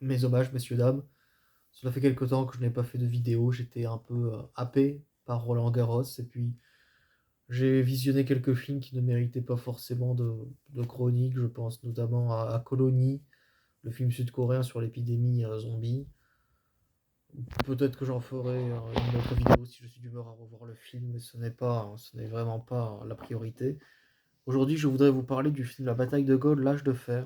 Mes hommages, messieurs, dames. Cela fait quelque temps que je n'ai pas fait de vidéo, j'étais un peu, happé par Roland Garros et puis j'ai visionné quelques films qui ne méritaient pas forcément de chronique. Je pense notamment à Colony, le film sud-coréen sur l'épidémie, zombie. Peut-être que j'en ferai, une autre vidéo si je suis d'humeur à revoir le film, mais ce n'est vraiment pas la priorité. Aujourd'hui, je voudrais vous parler du film La bataille de Gaulle, l'âge de fer,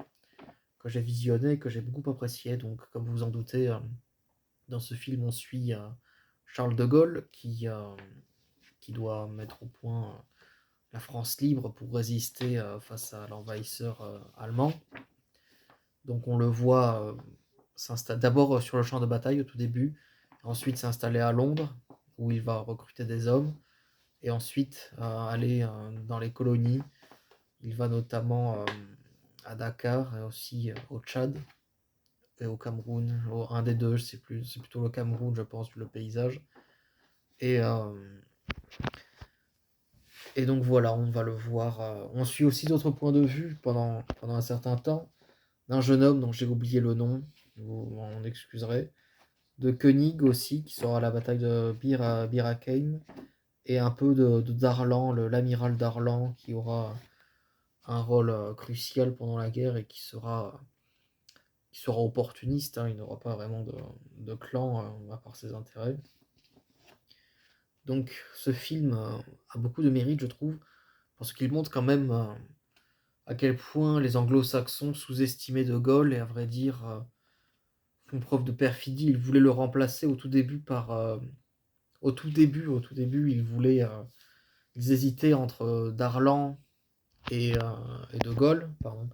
que j'ai visionné et que j'ai beaucoup apprécié. Donc comme vous vous en doutez, dans ce film, on suit Charles de Gaulle qui doit mettre au point la France libre pour résister face à l'envahisseur allemand. Donc on le voit s'installer d'abord sur le champ de bataille au tout début, ensuite s'installer à Londres où il va recruter des hommes et ensuite aller dans les colonies. Il va notamment à Dakar et aussi au Tchad et au Cameroun, un des deux, je sais plus, c'est plutôt le Cameroun, je pense, vu le paysage. Et, euh, et donc voilà, on va le voir. On suit aussi d'autres points de vue pendant un certain temps d'un jeune homme dont j'ai oublié le nom, vous m'en excuserez, de Koenig aussi, qui sera à la bataille de Bir Hakeim, et un peu de Darlan, l'amiral Darlan, qui aura un rôle crucial pendant la guerre et qui sera opportuniste, hein, il n'aura pas vraiment de clan à part ses intérêts. Donc ce film a beaucoup de mérite, je trouve, parce qu'il montre quand même à quel point les anglo-saxons sous-estimaient De Gaulle et à vrai dire font preuve de perfidie. Ils voulaient le remplacer au tout début au tout début, ils hésitaient entre Darlan et De Gaulle, pardon.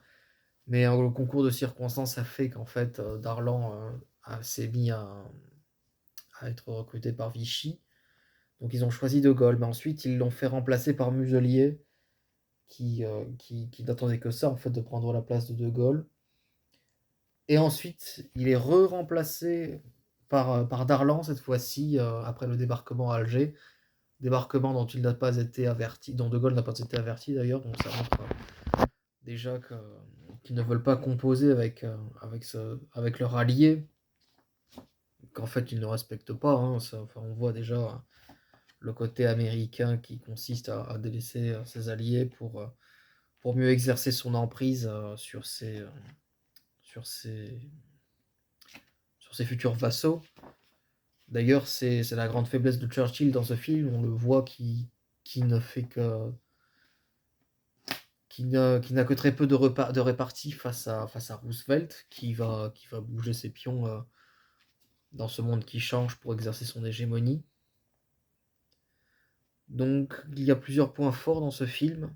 Mais le concours de circonstances a fait qu'en fait Darlan s'est mis à être recruté par Vichy. Donc ils ont choisi De Gaulle, mais ensuite ils l'ont fait remplacer par Muselier, qui n'attendait que ça, en fait, de prendre la place de Gaulle. Et ensuite, il est re-remplacé par Darlan, cette fois-ci, après le débarquement à Alger. Débarquement dont il n'a pas été averti, dont De Gaulle n'a pas été averti d'ailleurs, donc ça montre déjà qu'ils ne veulent pas composer avec leur allié, qu'en fait ils ne respectent pas. Hein, enfin, on voit déjà le côté américain qui consiste à délaisser ses alliés pour mieux exercer son emprise sur ses, sur ses futurs vassaux. D'ailleurs, c'est la grande faiblesse de Churchill dans ce film. On le voit qui ne fait que qui n'a que très peu de répartie face à Roosevelt, qui va bouger ses pions dans ce monde qui change pour exercer son hégémonie. Donc, il y a plusieurs points forts dans ce film.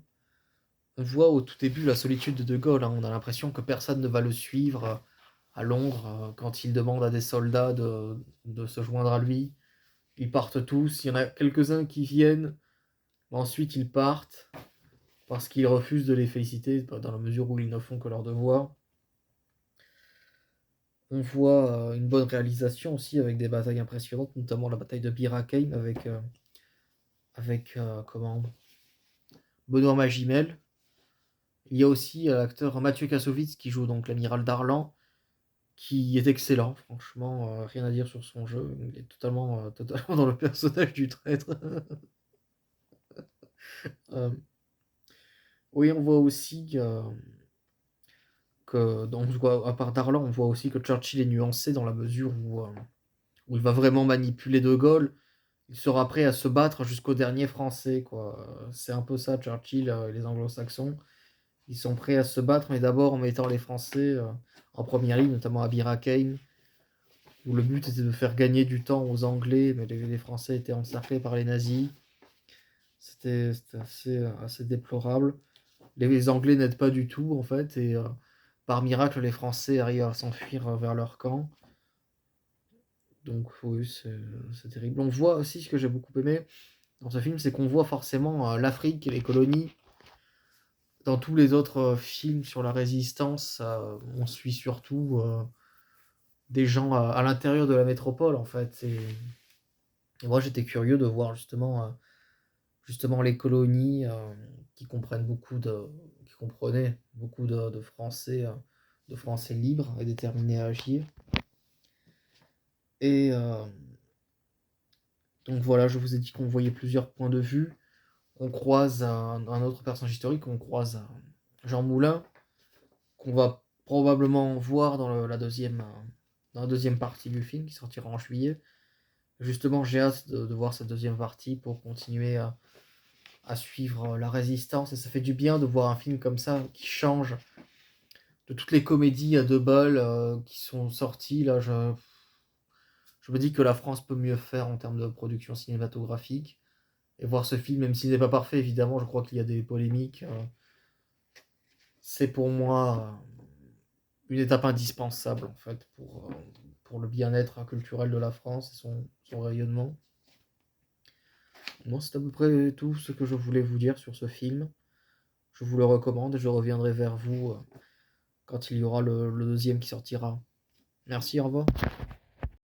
On voit au tout début la solitude de Gaulle. Hein. On a l'impression que personne ne va le suivre à Londres quand il demande à des soldats de se joindre à lui. Ils partent tous. Il y en a quelques-uns qui viennent, mais ensuite ils partent parce qu'ils refusent de les féliciter dans la mesure où ils ne font que leur devoir. On voit une bonne réalisation aussi avec des batailles impressionnantes, notamment la bataille de Bir Hakeim avec comment Benoît Magimel. Il y a aussi l'acteur Mathieu Kassovitz qui joue donc l'amiral Darlan, qui est excellent, franchement, rien à dire sur son jeu. Il est totalement dans le personnage du traître. Euh, oui, on voit aussi donc, à part Darlan, on voit aussi que Churchill est nuancé dans la mesure où il va vraiment manipuler De Gaulle. Il sera prêt à se battre jusqu'au dernier Français, quoi. C'est un peu ça, Churchill et les Anglo-Saxons. Ils sont prêts à se battre, mais d'abord en mettant les Français en première ligne, notamment à Bir Hakeim, où le but était de faire gagner du temps aux Anglais, mais les Français étaient encerclés par les nazis. C'était assez déplorable. Les Anglais n'aident pas du tout, en fait, et par miracle, les Français arrivent à s'enfuir vers leur camp. Donc oui, c'est terrible. On voit aussi ce que j'ai beaucoup aimé dans ce film, c'est qu'on voit forcément l'Afrique et les colonies. Dans tous les autres films sur la résistance, on suit surtout des gens à l'intérieur de la métropole, en fait. Et moi, j'étais curieux de voir justement les colonies qui comprenaient beaucoup de Français libres et déterminés à agir. Et donc voilà, je vous ai dit qu'on voyait plusieurs points de vue. On croise un autre personnage historique, on croise, Jean Moulin, qu'on va probablement voir dans la 2e partie du film qui sortira en juillet. Justement, j'ai hâte de voir cette 2e partie pour continuer à suivre, la résistance, et ça fait du bien de voir un film comme ça qui change de toutes les comédies à 2 balles, qui sont sorties là. Je me dis que la France peut mieux faire en termes de production cinématographique, et voir ce film, même s'il n'est pas parfait évidemment, je crois qu'il y a des polémiques, c'est pour moi, une étape indispensable en fait pour le bien-être culturel de la France et son rayonnement. Moi, c'est à peu près tout ce que je voulais vous dire sur ce film. Je vous le recommande et je reviendrai vers vous, quand il y aura le 2e qui sortira. Merci, au revoir.